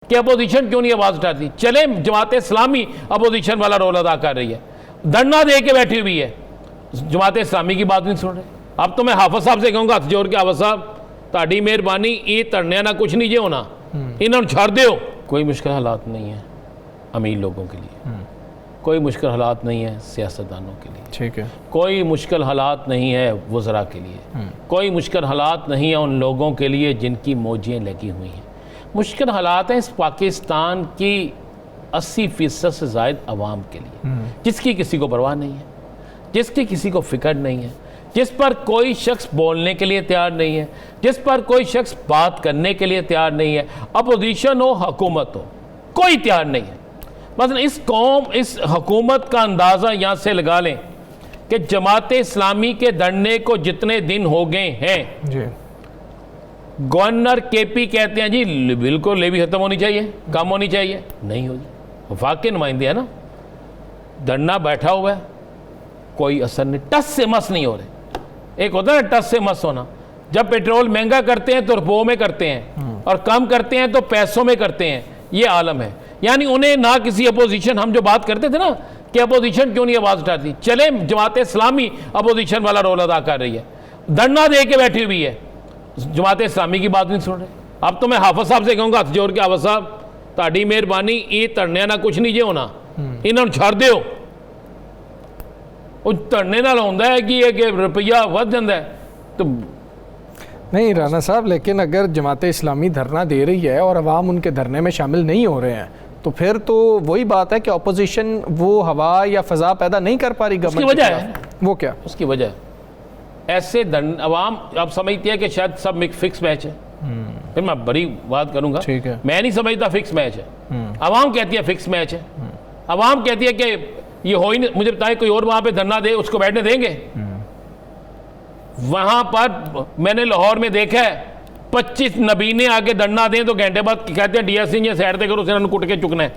कि अपोजिशन क्यों नहीं आवाज उठाती। चले जमात इस्लामी अपोजिशन वाला रोल अदा कर रही है, धरना दे के बैठी हुई है, जमात इस्लामी की बात नहीं सुन रहे। अब तो मैं हाफिज साहब से कहूँगा, हथ जोड़ के, हाफिज साहब ताड़ी मेहरबानी, ये धरने ना कुछ नहीं जे होना, इन्होंने छड़ दो। कोई मुश्किल हालात नहीं है अमीर लोगों के लिए, कोई मुश्किल हालात नहीं है सियासतदानों के लिए, ठीक है, कोई मुश्किल हालात नहीं है वज़रा के लिए, कोई मुश्किल हालात नहीं है उन लोगों के लिए जिनकी मौजियाँ लगी हुई हैं। मुश्किल हालात हैं इस पाकिस्तान की 80% से ज़ायद आवाम के लिए, जिसकी किसी को परवाह नहीं है, जिसकी किसी को फ़िक्र नहीं है, जिस पर कोई शख्स बोलने के लिए तैयार नहीं है, जिस पर कोई शख्स बात करने के लिए तैयार नहीं है, अपोजिशन हो हुकूमत हो, कोई तैयार नहीं है। मतलब इस कौम, इस हुकूमत का अंदाज़ा यहाँ से लगा लें कि जमात इस्लामी के धरने को जितने दिन हो गए हैं जी, गवर्नर केपी कहते हैं जी बिल्कुल लेवी खत्म होनी चाहिए, कम होनी चाहिए, नहीं होगी। वफाक के नुमाइंदे हैं ना, धरना बैठा हुआ है, कोई असर नहीं, टस से मस नहीं हो रहे। एक होता है ना टस से मस होना, जब पेट्रोल महंगा करते हैं तो रुपयों में करते हैं और कम करते हैं तो पैसों में करते हैं, ये आलम है। यानी उन्हें ना किसी अपोजिशन, हम जो बात करते थे ना कि अपोजिशन क्यों नहीं आवाज़ उठाती, चले जमात इस्लामी अपोजिशन वाला रोल अदा कर रही है, धरना दे के बैठी हुई है, जमात इस्लामी की बात नहीं सुन रहे। अब तो मैं हाफिज साहब से कहूँगा, हथ जोड़ के, हाफिज साहब ताड़ी मेहरबानी, ये धरने ना कुछ नहीं जे होना, इन्होंने छड़ दो। वो धरने नाल होंदा है कि रुपया वध जाता है तो नहीं राना साहब, लेकिन अगर जमात इस्लामी धरना दे रही है और अवाम उनके धरने में शामिल नहीं हो रहे हैं तो फिर तो वही बात है कि अपोजिशन वो हवा या फ़ज़ा पैदा नहीं कर पा रही। उसकी वजह है, वो क्या उसकी वजह ऐसे अवाम अब समझती है कि शायद सब फिक्स मैच है। फिर मैं बड़ी बात करूंगा, ठीक है, मैं नहीं समझता फिक्स मैच है, अवाम कहती है फिक्स मैच है। अवाम कहती है कि ये हो ही नहीं, मुझे बताएं कोई और वहां पे धरना दे, उसको बैठने देंगे? वहां पर मैंने लाहौर में देखा है 25 नबीने आके धरना दें तो घंटे बाद कहते हैं डीएससी ये साइड करो, उसे कुट के चुकना है।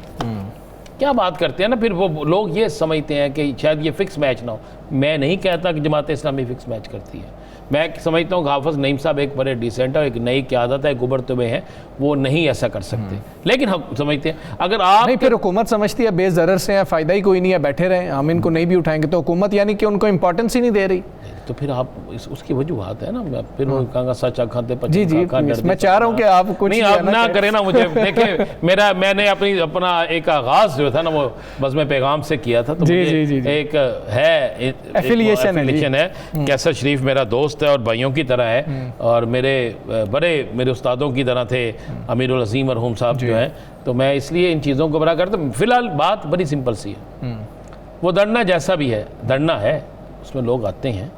क्या बात करते हैं ना, फिर वो लोग ये समझते हैं कि शायद ये फिक्स मैच ना हो। मैं नहीं कहता कि जमात इस्लामी फिक्स मैच करती है, मैं समझता हूँ हाफिज नईम साहब एक बड़े डिसेंट है, एक नई क़यादत है, गुबरते हुए हैं, वो नहीं ऐसा कर सकते। लेकिन हम समझते हैं अगर आप नहीं, फिर हुकूमत समझती है बेज़रर से है, फ़ायदा ही कोई नहीं है, बैठे रहें, हम इनको नहीं भी उठाएंगे, तो हुकूमत यानी कि उनको इंपॉर्टेंस ही नहीं दे रही। तो फिर आप उसकी वजूहत है ना, मैं फिर कहूँगा सच खाते जी जी, मैं चाह रहा हूँ कि आप कुछ नहीं, आप ना करें ना मुझे। देखिए मैंने अपना एक आगाज़ जो था ना वो बज़्म पैगाम से किया था, तो जी, जी, जी, जी। एक है एफिलिएशन है, कैसर शरीफ मेरा दोस्त है और भाइयों की तरह है और मेरे उस्तादों की तरह थे, अमीरुल अज़ीम मरहूम साहब जो हैं, तो मैं इसलिए इन चीज़ों को बड़ा करता हूँ। फिलहाल बात बड़ी सिंपल सी है, वो धरना जैसा भी है, धरना है, उसमें लोग आते हैं,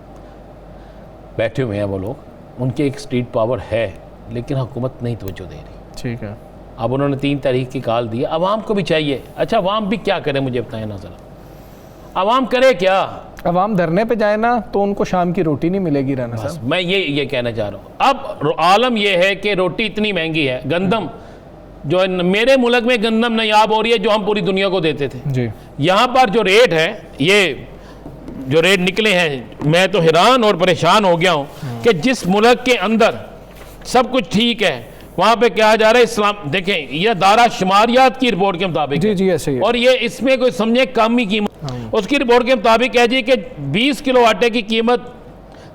बैठे हुए हैं वो लोग, उनकी एक स्ट्रीट पावर है, लेकिन हुकूमत नहीं तवज्जो दे रही। ठीक है, अब उन्होंने 3 तारीख की कॉल दी, अवाम को भी चाहिए। अच्छा अवाम भी क्या करे मुझे बताएं ना ज़रा, अवाम करे क्या? अवाम धरने पे जाए ना तो उनको शाम की रोटी नहीं मिलेगी राना साहब। मैं ये कहना चाह रहा हूँ। अब आलम यह है कि रोटी इतनी महंगी है, गंदम जो है मेरे मुल्क में गंदम नायाब हो रही है जो हम पूरी दुनिया को देते थे जी, यहाँ पर जो रेट है, ये जो रेट निकले हैं, मैं तो हैरान और परेशान हो गया हूँ कि जिस मुल्क के अंदर सब कुछ ठीक है वहाँ पे क्या जा रहा है इस्लाम। देखें यह दारा शुमारियात की रिपोर्ट के मुताबिक जी जी ऐसे ही है। और ये इसमें कोई समझे कम ही कीमत, उसकी रिपोर्ट के मुताबिक है जी कि 20 किलो आटे की कीमत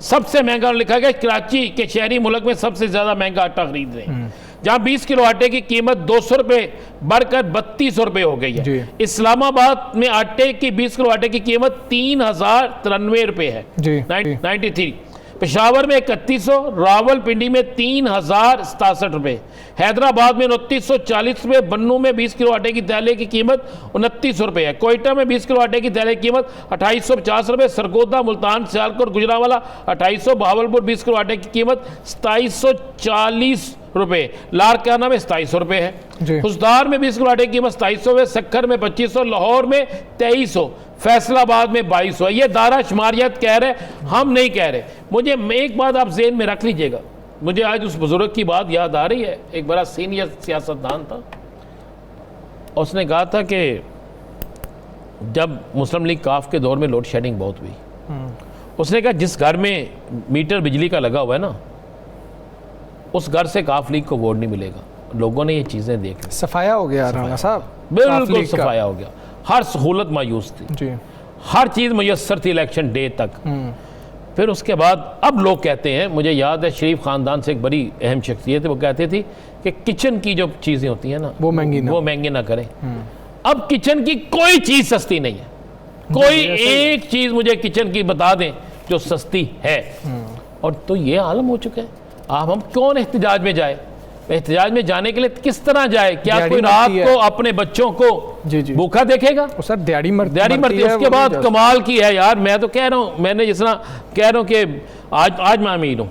सबसे महंगा लिखा गया, कराची के शहरी मुल्क में सबसे ज़्यादा महंगा आटा खरीद रहे हैं, जहाँ 20 किलो आटे की कीमत 200 रुपये बढ़कर 3200 रुपये हो गई है। इस्लामाबाद में आटे की 20 किलो आटे की कीमत 3093 रुपये है, 93। पेशावर में 3100, रावलपिंडी में 3067 रुपये, हैदराबाद में 2940 रुपये, बन्नू में 20 किलो आटे की थैले की कीमत 2900 रुपये है, कोयटा में 20 किलो आटे की थैले की कीमत 2850 रुपये, सरगोदा, मुल्तान, सियालकोट, गुजरांवाला 2800, बहावलपुर 20 किलो आटे की कीमत 2740 रुपये, लारकाना में 2700 रुपये है, हुसदार में 20 किलो आटे की कीमत 2700 है, सक्खर में 2500, लाहौर में 2300, फैसलाबाद में 2200 है। ये दारा शुमारियत कह रहे, हम नहीं कह रहे। मुझे एक बात आप ज़हन में रख लीजिएगा, मुझे आज उस बुजुर्ग की बात याद आ रही है, एक बड़ा सीनियर सियासतदान था, उसने कहा था कि जब मुस्लिम लीग काफ के दौर में लोड शेडिंग बहुत हुई, उसने कहा जिस घर में मीटर बिजली का लगा हुआ है ना, उस घर से काफ लीग को वोट नहीं मिलेगा। लोगों ने ये चीज़ें देख ली, सफाया हो गया राना साहब, बिल्कुल सफाया हो गया, हर सहूलत मायूस थी जी, हर चीज़ मुयस्सर थी इलेक्शन डे तक। फिर उसके बाद अब लोग कहते हैं, मुझे याद है शरीफ ख़ानदान से एक बड़ी अहम शख्सियत है, वो कहते थी कि किचन की जो चीज़ें होती हैं ना वो महंगी ना करें। अब किचन की कोई चीज़ सस्ती नहीं है, कोई एक चीज़ मुझे किचन की बता दें जो सस्ती है। और तो ये आलम हो चुका है, अब हम कौन एहतजाज में जाए? एहतजाज में जाने के लिए किस तरह जाए? क्या कोई रात को अपने बच्चों को जी भूखा देखेगा? सर दिहाड़ी मरती है। उसके बाद कमाल की है यार, मैं तो कह रहा हूँ, मैंने जिस तरह कह रहा हूँ कि आज मैं अमीर हूँ,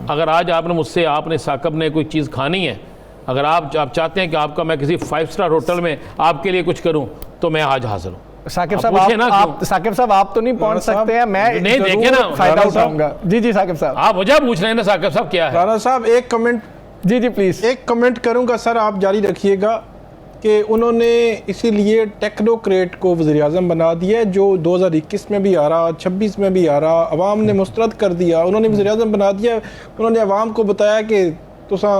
अगर आज आपने मुझसे, आपने साकब ने कोई चीज़ खानी है, अगर आप चाहते हैं कि आपका मैं किसी 5 स्टार होटल में आपके लिए कुछ करूँ तो मैं आज हाजिर हूँ। साकिब साहब आप तो नहीं पहुंच सकते हैं, मैं नहीं देखे ना फायदा उठाऊंगा। जी साकिब साहब, आप मुझे पूछ रहे हैं ना साकिब साहब क्या है? राना साहब एक कमेंट, जी प्लीज एक कमेंट करूंगा सर, आप जारी रखिएगा कि उन्होंने इसीलिए टेक्नोक्रेट को वज़ीर-ए-आज़म बना दिया, जो 2021 में भी आ रहा, 26 में भी आ रहा, अवाम ने मुस्तरद कर दिया, उन्होंने वज़ीर-ए-आज़म बना दिया। उन्होंने अवाम को बताया कि तुसा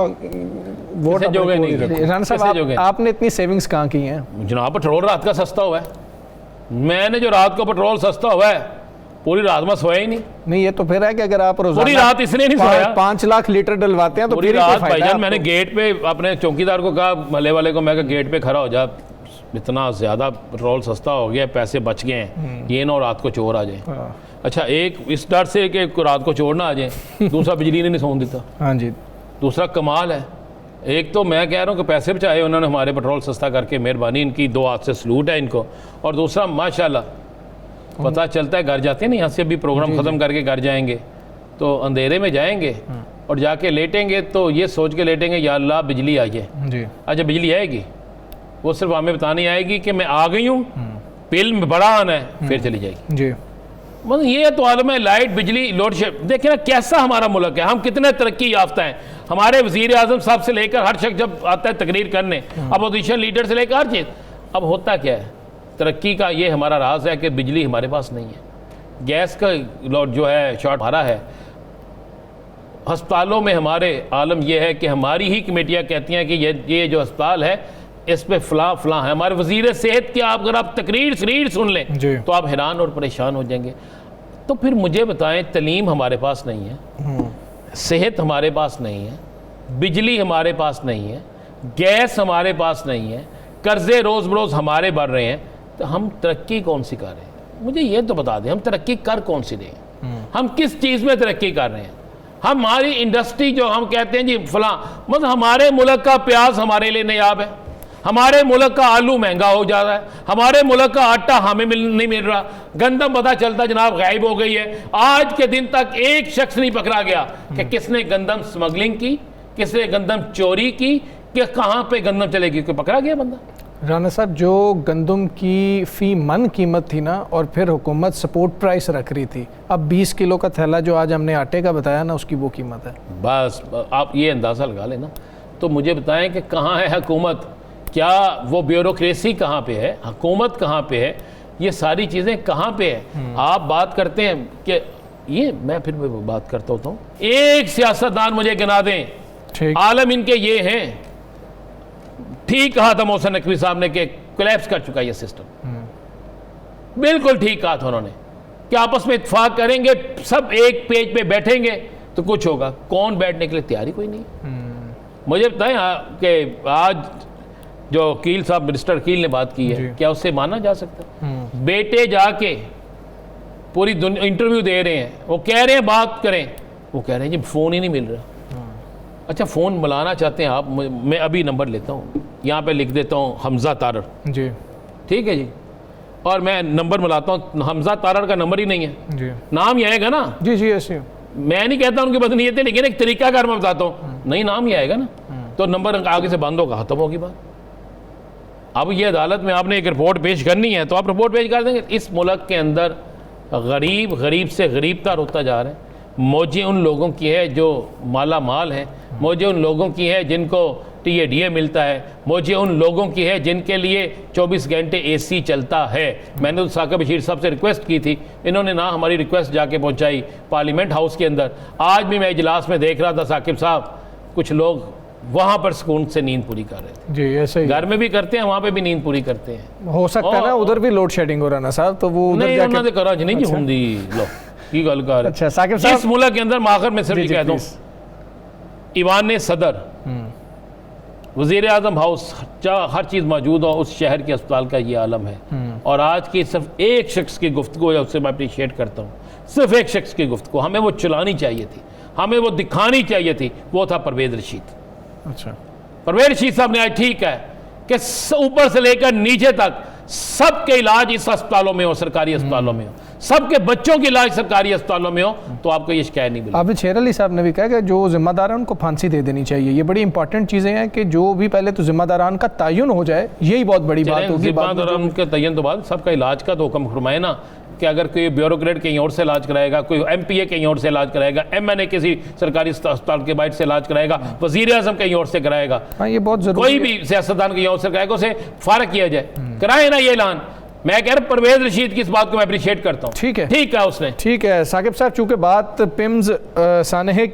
वोट राना साहब आपने इतनी सेविंग्स कहाँ की हैं? जनाब पेट्रोल रात का सस्ता हुआ है, मैंने जो रात को पेट्रोल सस्ता हुआ है पूरी रात में सोया ही नहीं। ये तो फिर है कि अगर आप रोजाना पूरी रात इसलिए नहीं सोया, 5 लाख लीटर डलवाते हैं तो पूरी रात भाईजान मैंने गेट पे अपने चौकीदार को कहा, महल्ले वाले को, मैं कहा गेट पे खड़ा हो जा, इतना ज़्यादा पेट्रोल सस्ता हो गया, पैसे बच गए हैं, ये ना रात को चोर आ जाए। अच्छा, एक इस डर से कि रात को चोर ना आ जाए, दूसरा बिजली ने नहीं सोने देता। हाँ जी, दूसरा कमाल है, एक तो मैं कह रहा हूँ कि पैसे बचाए उन्होंने हमारे पेट्रोल सस्ता करके, मेहरबानी इनकी, 2 हाथ से सलूट है इनको। और दूसरा माशाल्लाह पता चलता है, घर जाते हैं ना, यहाँ से अभी प्रोग्राम ख़त्म करके घर जाएंगे तो अंधेरे में जाएंगे और जाके लेटेंगे तो ये सोच के लेटेंगे या अल्लाह बिजली आई है जी। अच्छा बिजली आएगी, वो सिर्फ हमें बतानी आएगी कि मैं आ गई हूँ, बिल में बड़ा आना है, फिर चली जाएगी जी। मतलब ये तो आलम है, लाइट बिजली लोडशेड। देखिए ना कैसा हमारा मुल्क है, हम कितने तरक्की याफ्ता हैं। हमारे वज़ीर-ए-आज़म साहब से लेकर हर शख्स जब आता है तकरीर करने, अपोजिशन लीडर से लेकर हर चीज़, अब होता क्या है तरक्की का, ये हमारा राज है कि बिजली हमारे पास नहीं है, गैस का लोड जो है शॉर्ट हमारा है। अस्पतालों में हमारे आलम यह है कि हमारी ही कमेटियाँ कहती हैं कि ये जो अस्पताल है इस पे फलां फलां है। हमारे वज़ीर सेहत की अगर आप तकरीर सुन लें तो आप हैरान और परेशान हो जाएंगे। तो फिर मुझे बताएं, तलीम हमारे पास नहीं है, सेहत हमारे पास नहीं है, बिजली हमारे पास नहीं है, गैस हमारे पास नहीं है, कर्जे रोज़ बरोज़ हमारे बढ़ रहे हैं, तो हम तरक्की कौन सी कर रहे हैं? मुझे ये तो बता दें, हम तरक्की कर कौन सी रहे हैं? हम किस चीज़ में तरक्की कर रहे हैं? हमारी इंडस्ट्री जो हम कहते हैं जी फलां, मतलब हमारे मुल्क का प्याज हमारे लिए नायाब है, हमारे मुल्क का आलू महंगा हो जा रहा है, हमारे मुल्क का आटा हमें नहीं मिल रहा, गंदम पता चलता जनाब गायब हो गई है। आज के दिन तक एक शख्स नहीं पकड़ा गया कि किसने गंदम स्मगलिंग की, किसने गंदम चोरी की, कि कहाँ पे गंदम चलेगी, कोई पकड़ा गया बंदा? राना साहब, जो गंदम की फ़ी मन कीमत थी ना, और फिर हुकूमत सपोर्ट प्राइस रख रही थी, अब 20 किलो का थैला जो आज हमने आटे का बताया ना, उसकी वो कीमत है। बस आप ये अंदाज़ा लगा लेना। तो मुझे बताएं कि कहाँ है हुकूमत, क्या वो ब्यूरोक्रेसी कहाँ पे है, हुकूमत कहाँ पे है, ये सारी चीज़ें कहाँ पे है? आप बात करते हैं कि ये, मैं फिर बात करता होता हूँ, एक सियासतदान मुझे गिना दें, आलम इनके ये हैं। ठीक कहा था मोहसिन नकवी साहब ने कि कोलैप्स कर चुका ये सिस्टम, बिल्कुल ठीक कहा था उन्होंने कि आपस में इत्तेफाक करेंगे, सब एक पेज पे बैठेंगे तो कुछ होगा। कौन बैठने के लिए तैयारी कोई नहीं। मुझे बताएं कि आज जो कील साहब, मिनिस्टर कील ने बात की है, क्या उससे माना जा सकता है? बेटे जाके पूरी दुनिया इंटरव्यू दे रहे हैं, वो कह रहे हैं बात करें, वो कह रहे हैं जी फ़ोन ही नहीं मिल रहा। अच्छा, फ़ोन मिलाना चाहते हैं आप, मैं अभी नंबर लेता हूँ, यहाँ पे लिख देता हूँ हमज़ा तारड़ जी, ठीक है जी, और मैं नंबर मिलाता हूँ। हमज़ा तारड़ का नंबर ही नहीं है जी, नाम ही आएगा ना जी जी ऐसे। मैं नहीं कहता उनकी बदनीयत है, लेकिन एक तरीका कार मैं बताता हूँ, नहीं नाम ही आएगा ना, तो नंबर आगे से बंद होगा, ख़त्म होगी बात। अब ये अदालत में आपने एक रिपोर्ट पेश करनी है तो आप रिपोर्ट पेश कर देंगे। इस मुल्क के अंदर गरीब गरीब से गरीब तर होता जा रहा है। मौजें उन लोगों की है जो माला माल हैं, मौजें उन लोगों की है जिनको TADA मिलता है, मौजें उन लोगों की है जिनके लिए 24 घंटे AC चलता है। मैंने तो साकिब बशीर साहब से रिक्वेस्ट की थी, इन्होंने ना हमारी रिक्वेस्ट जाके पहुंचाई पार्लियामेंट हाउस के अंदर। आज भी मैं इजलास में देख रहा था साकिब साहब, कुछ लोग वहाँ पर सुकून से नींद पूरी कर रहे थे। जी ऐसे ही घर में भी करते हैं, वहाँ पे भी नींद पूरी करते हैं। हो सकता है ना उधर भी लोड शेडिंग हो रहा ना साहब, तो वो उधर नहीं जाके उन्होंने करा नहीं जी हुंदी लो की गल कर। अच्छा साकिब जिस साहब मुल्क के अंदर माखर में सिर्फ जी, जी, कह दूँ, ईवान सदर, वज़ीर आज़म हाउस, हर चीज़ मौजूद हो, उस शहर के अस्पताल का ये आलम है। और आज की सिर्फ एक शख्स की गुफ्तगू है, उससे मैं अप्रिशिएट करता हूँ, सिर्फ एक शख्स की गुफ्तगू हमें वो चलानी चाहिए थी, हमें वो दिखानी चाहिए थी, वो था परवेज़ रशीद। अच्छा परवेज़ रशीद साहब ने आज ठीक है कि ऊपर से लेकर नीचे तक सबके इलाज इस अस्पतालों में हो, सरकारी अस्पतालों में हो, सबके बच्चों के इलाज सरकारी अस्पतालों में हो, तो आपको ये शिकायत नहीं मिलेगी। अभी शेर अली साहब ने भी कहा कि जो जिम्मेदार है उनको फांसी दे देनी चाहिए। ये बड़ी इंपॉर्टेंट चीज़ें हैं कि जो भी पहले तो जिम्मेदारान का तयन हो जाए, यही बहुत बड़ी बात होगी। जिम्मेदारान के तयन तो बाद सबका इलाज का तो हुक्म फरमाए ना, कि अगर कोई ब्यूरोक्रेट कहीं और से इलाज कराएगा, कोई MPA कहीं और से इलाज कराएगा, MNA किसी सरकारी अस्पताल के बाहर से इलाज कराएगा, वज़ीर आज़म कहीं और से कराएगा, हाँ ये बहुत जरूरी कोई भी सियासतदान कहीं और से कराएगा, उसे फारग किया जाए, कराए ना ये ऐलान। मैं कह रहा हूं परवेज़ रशीद की इस बात को मैं अप्रिशिएट करता हूँ। ठीक है, ठीक है उसने, ठीक है साकिब साहब, चूंकि बात पिम्स सानहे